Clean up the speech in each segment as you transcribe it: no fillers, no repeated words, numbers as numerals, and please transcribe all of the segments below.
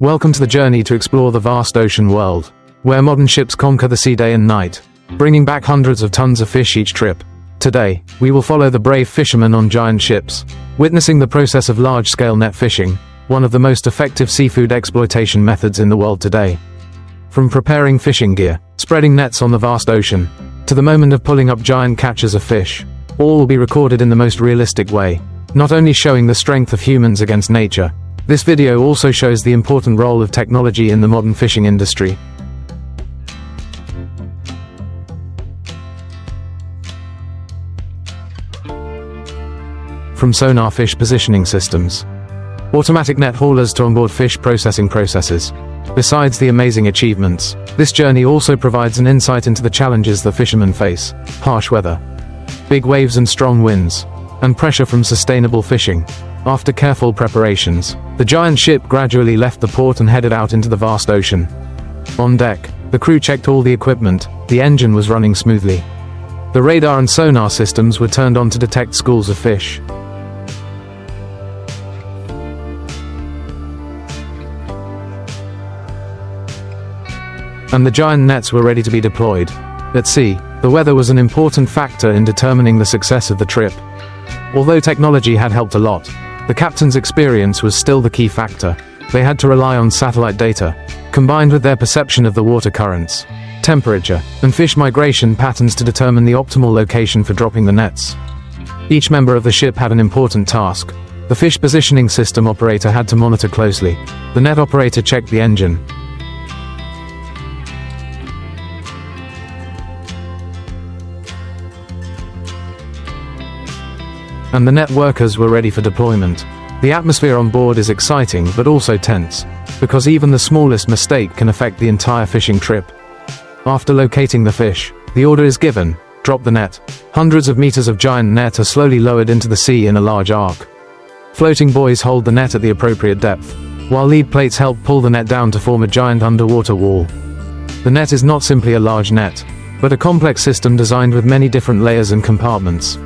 Welcome to the journey to explore the vast ocean world, where modern ships conquer the sea day and night, bringing back hundreds of tons of fish each trip. Today, we will follow the brave fishermen on giant ships, witnessing the process of large-scale net fishing, one of the most effective seafood exploitation methods in the world today. From preparing fishing gear, spreading nets on the vast ocean, to the moment of pulling up giant catches of fish, all will be recorded in the most realistic way, not only showing the strength of humans against nature. This video also shows the important role of technology in the modern fishing industry. From sonar fish positioning systems, automatic net haulers to onboard fish processing processes. Besides the amazing achievements, this journey also provides an insight into the challenges the fishermen face: harsh weather, big waves and strong winds, and pressure from sustainable fishing. After careful preparations, the giant ship gradually left the port and headed out into the vast ocean. On deck, the crew checked all the equipment. The engine was running smoothly. The radar and sonar systems were turned on to detect schools of fish. And the giant nets were ready to be deployed. At sea, the weather was an important factor in determining the success of the trip. Although technology had helped a lot, the captain's experience was still the key factor. They had to rely on satellite data, combined with their perception of the water currents, temperature, and fish migration patterns to determine the optimal location for dropping the nets. Each member of the ship had an important task. The fish positioning system operator had to monitor closely. The net operator checked the engine, and the net workers were ready for deployment. The atmosphere on board is exciting but also tense, because even the smallest mistake can affect the entire fishing trip. After locating the fish, the order is given: drop the net. Hundreds of meters of giant net are slowly lowered into the sea in a large arc. Floating buoys hold the net at the appropriate depth, while lead plates help pull the net down to form a giant underwater wall. The net is not simply a large net, but a complex system designed with many different layers and compartments.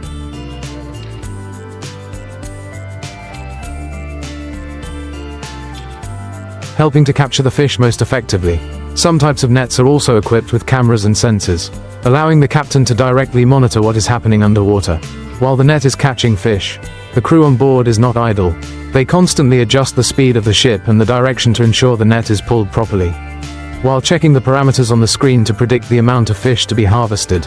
Helping to capture the fish most effectively. Some types of nets are also equipped with cameras and sensors, allowing the captain to directly monitor what is happening underwater. While the net is catching fish, the crew on board is not idle. They constantly adjust the speed of the ship and the direction to ensure the net is pulled properly, while checking the parameters on the screen to predict the amount of fish to be harvested.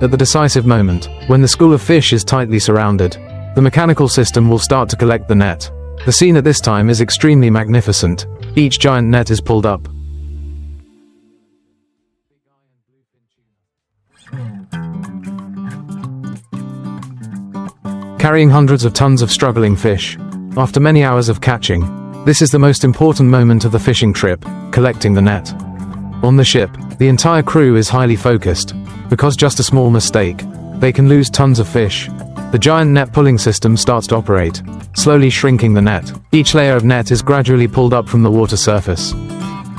At the decisive moment, when the school of fish is tightly surrounded, the mechanical system will start to collect the net. The scene at this time is extremely magnificent. Each giant net is pulled up, carrying hundreds of tons of struggling fish. After many hours of catching, this is the most important moment of the fishing trip: collecting the net. On the ship, the entire crew is highly focused, because just a small mistake, they can lose tons of fish. The giant net pulling system starts to operate, slowly shrinking the net. Each layer of net is gradually pulled up from the water surface,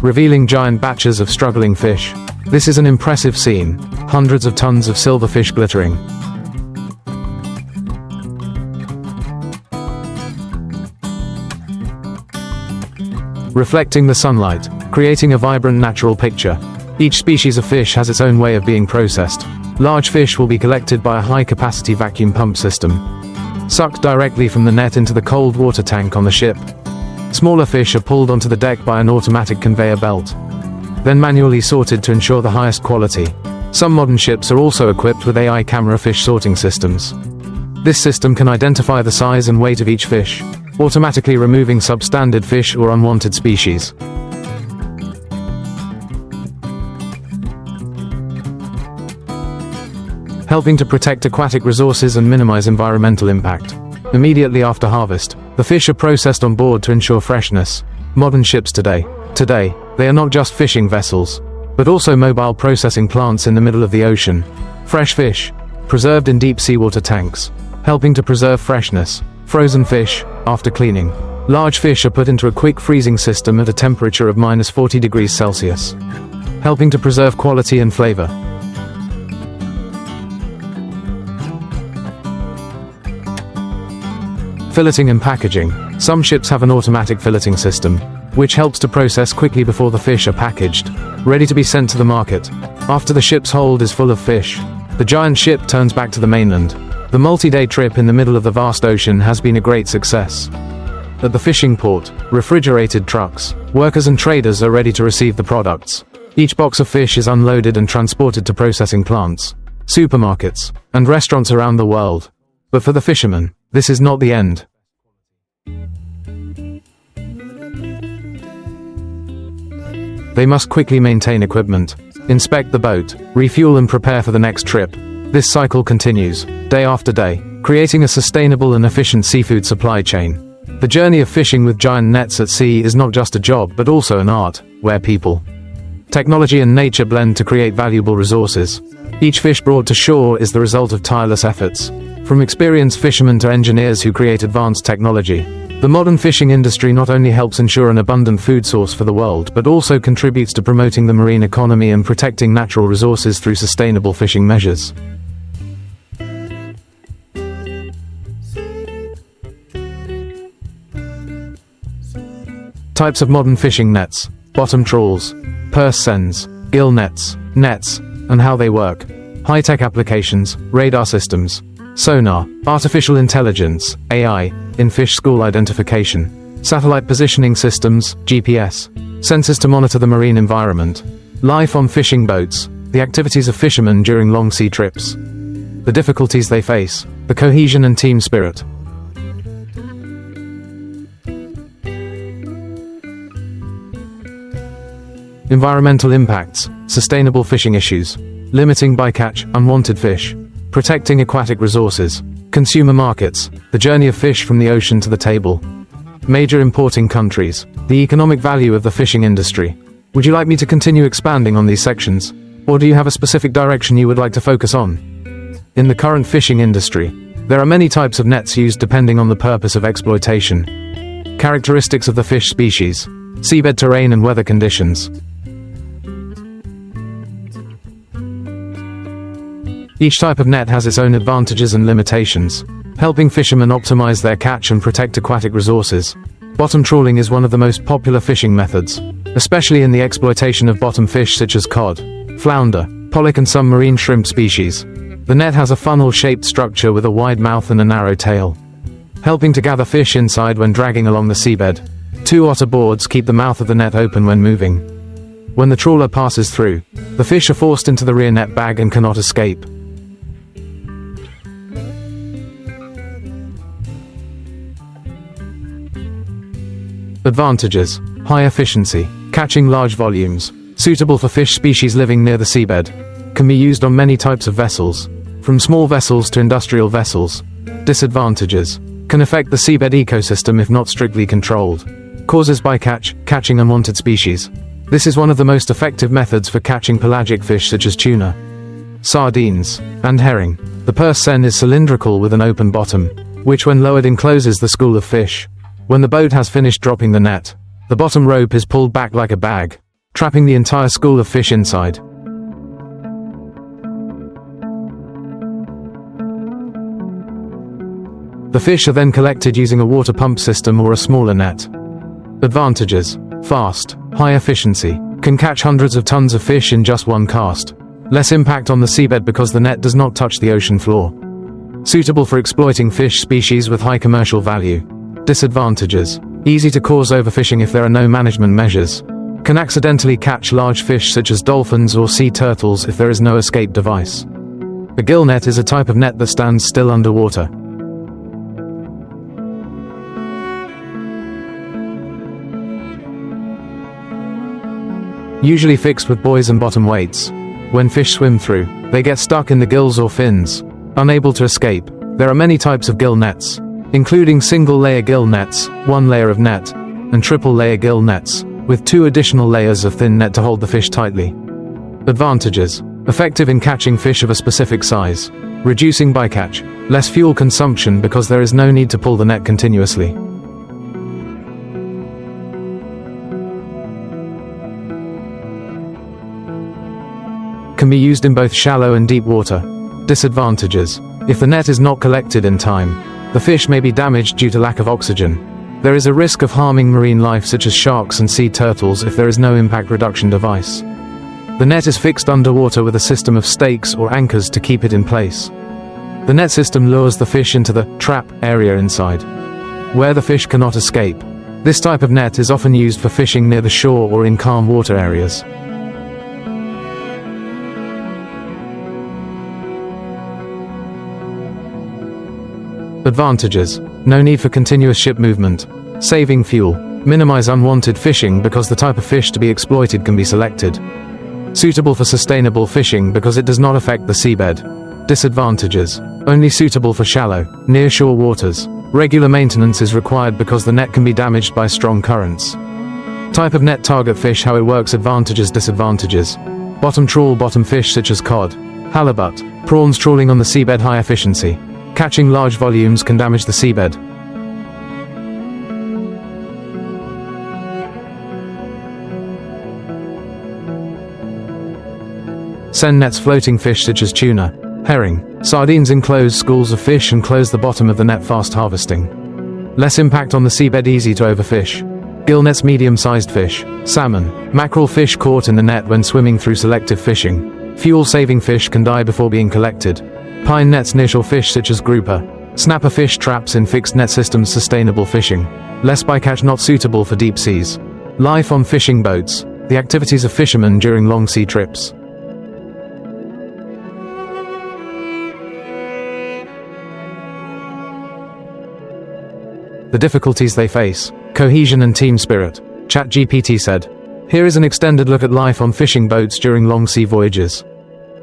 revealing giant batches of struggling fish. This is an impressive scene, hundreds of tons of silverfish glittering, reflecting the sunlight, creating a vibrant natural picture. Each species of fish has its own way of being processed. Large fish will be collected by a high-capacity vacuum pump system, sucked directly from the net into the cold water tank on the ship. Smaller fish are pulled onto the deck by an automatic conveyor belt, then manually sorted to ensure the highest quality. Some modern ships are also equipped with AI camera fish sorting systems. This system can identify the size and weight of each fish, automatically removing substandard fish or unwanted species. Helping to protect aquatic resources and minimize environmental impact. Immediately after harvest, the fish are processed on board to ensure freshness. Modern ships today, they are not just fishing vessels, but also mobile processing plants in the middle of the ocean. Fresh fish, preserved in deep seawater tanks, helping to preserve freshness. Frozen fish, after cleaning. Large fish are put into a quick freezing system at a temperature of -40 degrees Celsius, helping to preserve quality and flavor. Filleting and packaging. Some ships have an automatic filleting system. which helps to process quickly before the fish are packaged, ready to be sent to the market. After the ship's hold is full of fish, the giant ship turns back to the mainland. The multi-day trip in the middle of the vast ocean has been a great success. At the fishing port, refrigerated trucks, workers and traders are ready to receive the products. Each box of fish is unloaded and transported to processing plants, supermarkets, and restaurants around the world. But for the fishermen, this is not the end. They must quickly maintain equipment, inspect the boat, refuel and prepare for the next trip. This cycle continues, day after day, creating a sustainable and efficient seafood supply chain. The journey of fishing with giant nets at sea is not just a job but also an art, where people, technology and nature blend to create valuable resources. Each fish brought to shore is the result of tireless efforts, from experienced fishermen to engineers who create advanced technology. The modern fishing industry not only helps ensure an abundant food source for the world but also contributes to promoting the marine economy and protecting natural resources through sustainable fishing measures. Types of modern fishing nets: bottom trawls, purse seines, gill nets, and how they work. High-tech applications, radar systems, sonar, artificial intelligence, AI, in fish school identification, satellite positioning systems, GPS, sensors to monitor the marine environment, life on fishing boats, the activities of fishermen during long sea trips, the difficulties they face, the cohesion and team spirit. Environmental impacts, sustainable fishing issues, limiting bycatch, unwanted fish, protecting aquatic resources, consumer markets, the journey of fish from the ocean to the table, major importing countries, the economic value of the fishing industry. Would you like me to continue expanding on these sections, or do you have a specific direction you would like to focus on? In the current fishing industry, there are many types of nets used depending on the purpose of exploitation, characteristics of the fish species, seabed terrain and weather conditions. Each type of net has its own advantages and limitations, helping fishermen optimize their catch and protect aquatic resources. Bottom trawling is one of the most popular fishing methods, especially in the exploitation of bottom fish such as cod, flounder, pollock and some marine shrimp species. The net has a funnel-shaped structure with a wide mouth and a narrow tail, helping to gather fish inside when dragging along the seabed. Two otter boards keep the mouth of the net open when moving. When the trawler passes through, the fish are forced into the rear net bag and cannot escape. Advantages: high efficiency, catching large volumes, suitable for fish species living near the seabed, can be used on many types of vessels, from small vessels to industrial vessels. Disadvantages: can affect the seabed ecosystem if not strictly controlled, causes bycatch, catching unwanted species. This is one of the most effective methods for catching pelagic fish such as tuna, sardines, and herring. The purse seine is cylindrical with an open bottom, which when lowered encloses the school of fish. When the boat has finished dropping the net, the bottom rope is pulled back like a bag, trapping the entire school of fish inside. The fish are then collected using a water pump system or a smaller net. Advantages: fast, high efficiency, can catch hundreds of tons of fish in just one cast. Less impact on the seabed because the net does not touch the ocean floor. Suitable for exploiting fish species with high commercial value. Disadvantages: easy to cause overfishing if there are no management measures. Can accidentally catch large fish such as dolphins or sea turtles if there is no escape device. A gill net is a type of net that stands still underwater. Usually fixed with buoys and bottom weights. When fish swim through, they get stuck in the gills or fins, unable to escape. There are many types of gill nets, including single-layer gill nets, one layer of net, and triple-layer gill nets, with 2 additional layers of thin net to hold the fish tightly. Advantages: effective in catching fish of a specific size, reducing bycatch, less fuel consumption because there is no need to pull the net continuously. Can be used in both shallow and deep water. Disadvantages: if the net is not collected in time, the fish may be damaged due to lack of oxygen. There is a risk of harming marine life such as sharks and sea turtles if there is no impact reduction device. The net is fixed underwater with a system of stakes or anchors to keep it in place. The net system lures the fish into the trap area inside, where the fish cannot escape. This type of net is often used for fishing near the shore or in calm water areas. Advantages: no need for continuous ship movement. Saving fuel. Minimize unwanted fishing because the type of fish to be exploited can be selected. Suitable for sustainable fishing because it does not affect the seabed. Disadvantages: only suitable for shallow, near-shore waters. Regular maintenance is required because the net can be damaged by strong currents. Type of net: target fish. How it works. Advantages, disadvantages. Bottom trawl. Bottom fish such as cod, halibut, prawns trawling on the seabed. High efficiency. Catching large volumes can damage the seabed. Send nets. Floating fish such as tuna, herring, sardines enclose schools of fish and close the bottom of the net. Fast harvesting. Less impact on the seabed. Easy to overfish. Gill nets. Medium-sized fish, salmon, mackerel fish caught in the net when swimming through selective fishing. Fuel-saving fish can die before being collected. Pine nets. Nearshore fish such as grouper, snapper fish traps in fixed net systems. Sustainable fishing. Less bycatch. Not suitable for deep seas. Life on fishing boats. The activities of fishermen during long sea trips. The difficulties they face. Cohesion and team spirit. ChatGPT said, "Here is an extended look at life on fishing boats during long sea voyages.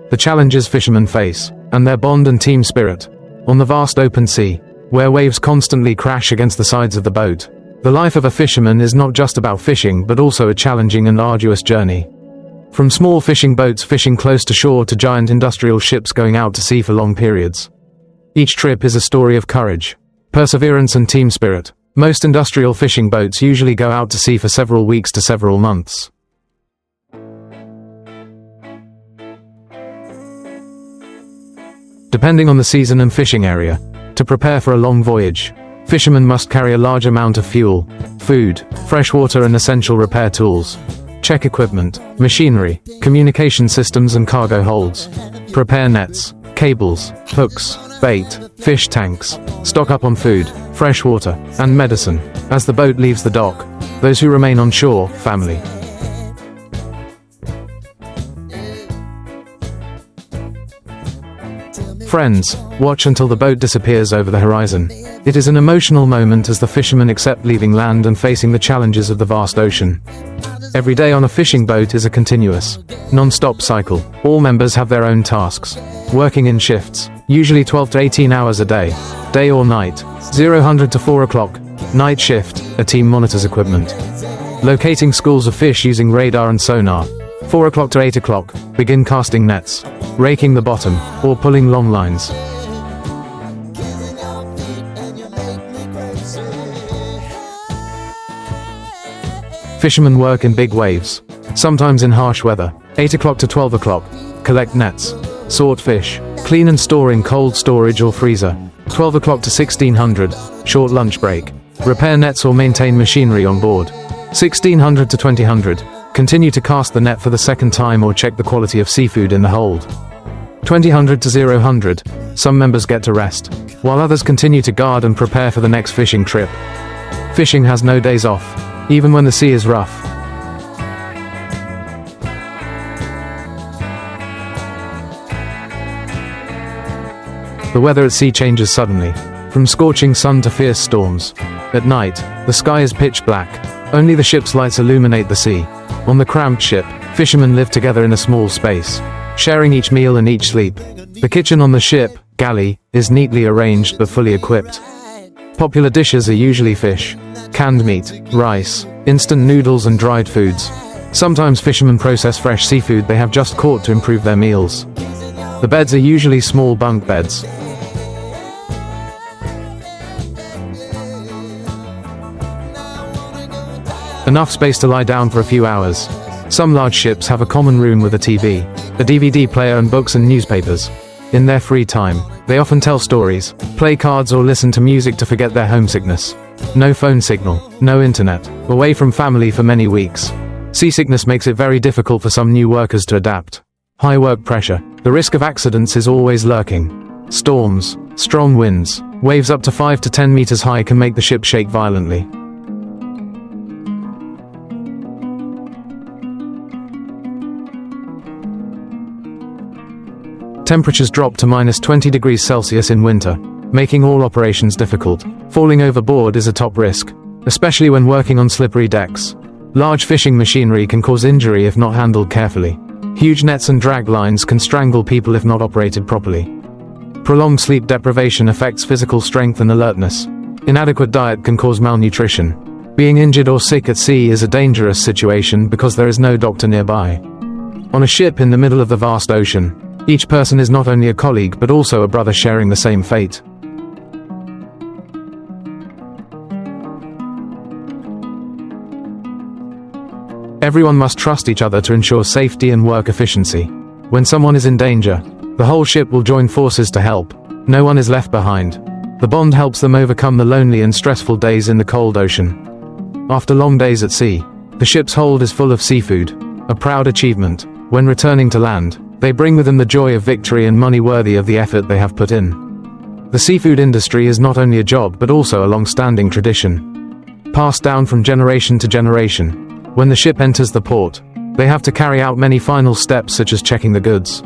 The challenges fishermen face, and their bond and team spirit. On the vast open sea, where waves constantly crash against the sides of the boat, the life of a fisherman is not just about fishing but also a challenging and arduous journey. From small fishing boats fishing close to shore to giant industrial ships going out to sea for long periods. Each trip is a story of courage, perseverance and team spirit. Most industrial fishing boats usually go out to sea for several weeks to several months. Depending on the season and fishing area. To prepare for a long voyage, fishermen must carry a large amount of fuel, food, fresh water and essential repair tools. Check equipment, machinery, communication systems and cargo holds. Prepare nets, cables, hooks, bait, fish tanks. Stock up on food, fresh water, and medicine. As the boat leaves the dock, those who remain on shore, family. Friends, watch until the boat disappears over the horizon. It is an emotional moment as the fishermen accept leaving land and facing the challenges of the vast ocean. Every day on a fishing boat is a continuous, non-stop cycle. All members have their own tasks, working in shifts, usually 12 to 18 hours a day or night. 0000 to 4 o'clock, night shift, a team monitors equipment. Locating schools of fish using radar and sonar. 4 o'clock to 8 o'clock, begin casting nets, raking the bottom, or pulling long lines. Fishermen work in big waves, sometimes in harsh weather. 8 o'clock to 12 o'clock, collect nets, sort fish, clean and store in cold storage or freezer. 12 o'clock to 1600, short lunch break, repair nets or maintain machinery on board. 1600 to 2000, continue to cast the net for the second time or check the quality of seafood in the hold. 2000 to 0000, some members get to rest, while others continue to guard and prepare for the next fishing trip. Fishing has no days off, even when the sea is rough. The weather at sea changes suddenly, from scorching sun to fierce storms. At night, the sky is pitch black, only the ship's lights illuminate the sea. On the cramped ship, fishermen live together in a small space, sharing each meal and each sleep. The kitchen on the ship, galley, is neatly arranged but fully equipped. Popular dishes are usually fish, canned meat, rice, instant noodles and dried foods. Sometimes fishermen process fresh seafood they have just caught to improve their meals. The beds are usually small bunk beds. Enough space to lie down for a few hours. Some large ships have a common room with a TV, a DVD player and books and newspapers. In their free time, they often tell stories, play cards or listen to music to forget their homesickness. No phone signal, no internet, away from family for many weeks. Seasickness makes it very difficult for some new workers to adapt. High work pressure. The risk of accidents is always lurking. Storms, strong winds, waves up to 5 to 10 meters high can make the ship shake violently. Temperatures drop to minus 20 degrees Celsius in winter, making all operations difficult. Falling overboard is a top risk, especially when working on slippery decks. Large fishing machinery can cause injury if not handled carefully. Huge nets and drag lines can strangle people if not operated properly. Prolonged sleep deprivation affects physical strength and alertness. Inadequate diet can cause malnutrition. Being injured or sick at sea is a dangerous situation because there is no doctor nearby. On a ship in the middle of the vast ocean, each person is not only a colleague but also a brother sharing the same fate. Everyone must trust each other to ensure safety and work efficiency. When someone is in danger, the whole ship will join forces to help. No one is left behind. The bond helps them overcome the lonely and stressful days in the cold ocean. After long days at sea, the ship's hold is full of seafood, a proud achievement. When returning to land, they bring with them the joy of victory and money worthy of the effort they have put in. The seafood industry is not only a job but also a long-standing tradition. Passed down from generation to generation. When the ship enters the port, they have to carry out many final steps such as checking the goods.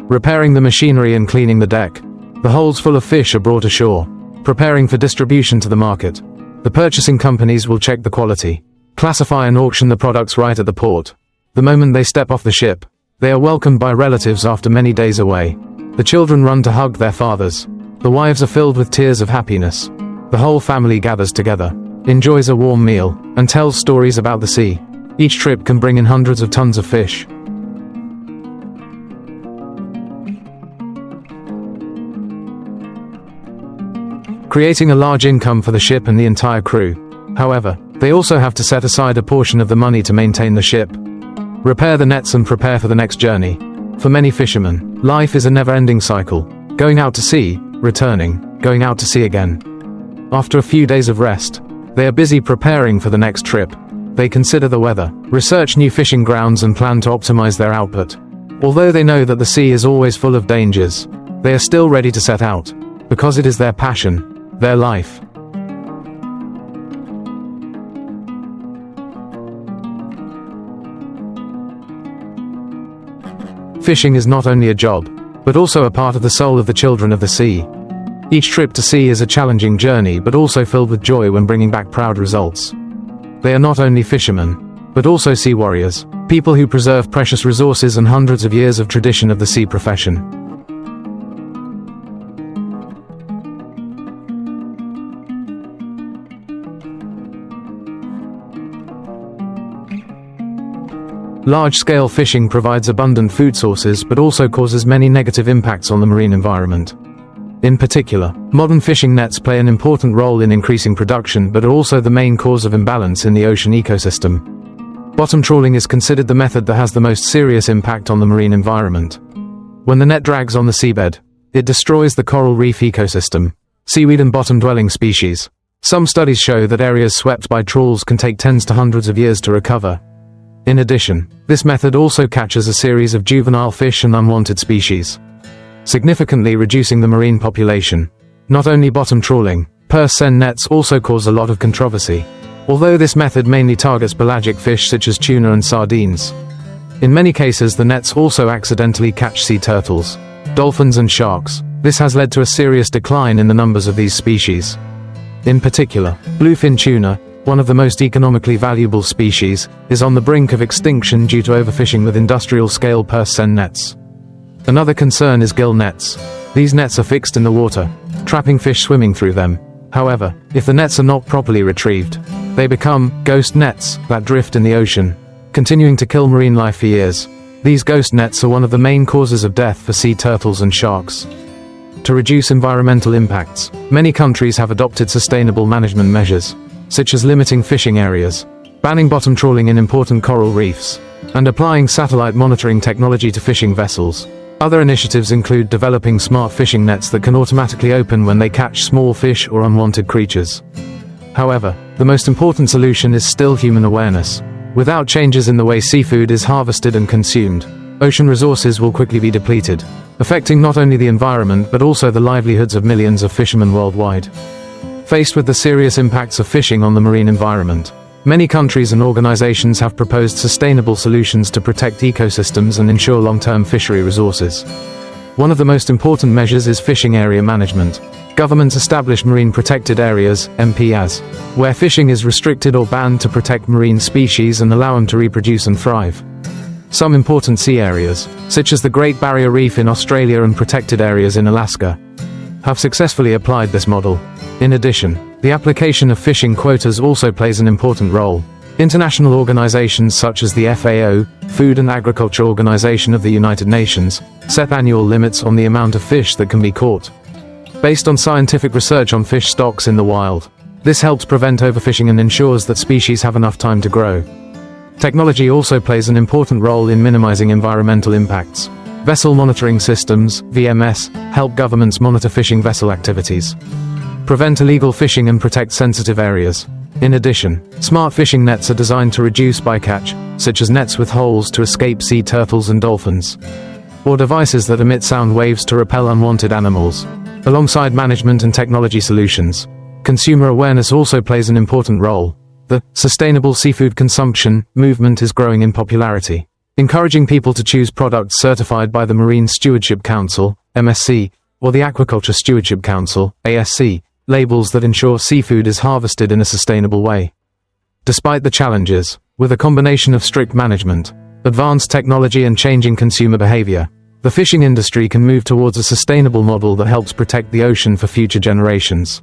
Repairing the machinery and cleaning the deck. The holds full of fish are brought ashore, preparing for distribution to the market. The purchasing companies will check the quality, classify and auction the products right at the port. The moment they step off the ship, they are welcomed by relatives after many days away. The children run to hug their fathers. The wives are filled with tears of happiness. The whole family gathers together, enjoys a warm meal, and tells stories about the sea. Each trip can bring in hundreds of tons of fish. Creating a large income for the ship and the entire crew. However, they also have to set aside a portion of the money to maintain the ship, repair the nets and prepare for the next journey. For many fishermen, life is a never-ending cycle. Going out to sea, returning, going out to sea again. After a few days of rest, they are busy preparing for the next trip. They consider the weather, research new fishing grounds and plan to optimize their output. Although they know that the sea is always full of dangers, they are still ready to set out, because it is their passion, their life. Fishing is not only a job, but also a part of the soul of the children of the sea. Each trip to sea is a challenging journey but also filled with joy when bringing back proud results. They are not only fishermen, but also sea warriors, people who preserve precious resources and hundreds of years of tradition of the sea profession. Large-scale fishing provides abundant food sources but also causes many negative impacts on the marine environment. In particular, modern fishing nets play an important role in increasing production but are also the main cause of imbalance in the ocean ecosystem. Bottom trawling is considered the method that has the most serious impact on the marine environment. When the net drags on the seabed, it destroys the coral reef ecosystem, seaweed and bottom-dwelling species. Some studies show that areas swept by trawls can take tens to hundreds of years to recover. In addition, this method also catches a series of juvenile fish and unwanted species, significantly reducing the marine population. Not only bottom trawling, purse seine nets also cause a lot of controversy, although this method mainly targets pelagic fish such as tuna and sardines. In many cases the nets also accidentally catch sea turtles, dolphins and sharks. This has led to a serious decline in the numbers of these species. In particular, bluefin tuna, one of the most economically valuable species, is on the brink of extinction due to overfishing with industrial-scale purse seine nets. Another concern is gill nets. These nets are fixed in the water, trapping fish swimming through them. However, if the nets are not properly retrieved, they become ghost nets that drift in the ocean, continuing to kill marine life for years. These ghost nets are one of the main causes of death for sea turtles and sharks. To reduce environmental impacts, many countries have adopted sustainable management measures, such as limiting fishing areas, banning bottom trawling in important coral reefs, and applying satellite monitoring technology to fishing vessels. Other initiatives include developing smart fishing nets that can automatically open when they catch small fish or unwanted creatures. However, the most important solution is still human awareness. Without changes in the way seafood is harvested and consumed, ocean resources will quickly be depleted, affecting not only the environment but also the livelihoods of millions of fishermen worldwide. Faced with the serious impacts of fishing on the marine environment, many countries and organizations have proposed sustainable solutions to protect ecosystems and ensure long-term fishery resources. One of the most important measures is fishing area management. Governments establish marine protected areas, MPAs, where fishing is restricted or banned to protect marine species and allow them to reproduce and thrive. Some important sea areas, such as the Great Barrier Reef in Australia and protected areas in Alaska, have successfully applied this model. In addition, the application of fishing quotas also plays an important role. International organizations such as the FAO, Food and Agriculture Organization of the United Nations, set annual limits on the amount of fish that can be caught. Based on scientific research on fish stocks in the wild, this helps prevent overfishing and ensures that species have enough time to grow. Technology also plays an important role in minimizing environmental impacts. Vessel monitoring systems, VMS, help governments monitor fishing vessel activities, prevent illegal fishing and protect sensitive areas. In addition, smart fishing nets are designed to reduce bycatch, such as nets with holes to escape sea turtles and dolphins, or devices that emit sound waves to repel unwanted animals. Alongside management and technology solutions, consumer awareness also plays an important role. The sustainable seafood consumption movement is growing in popularity, encouraging people to choose products certified by the Marine Stewardship Council, MSC, or the Aquaculture Stewardship Council, ASC, labels that ensure seafood is harvested in a sustainable way. Despite the challenges, with a combination of strict management, advanced technology and changing consumer behavior, the fishing industry can move towards a sustainable model that helps protect the ocean for future generations.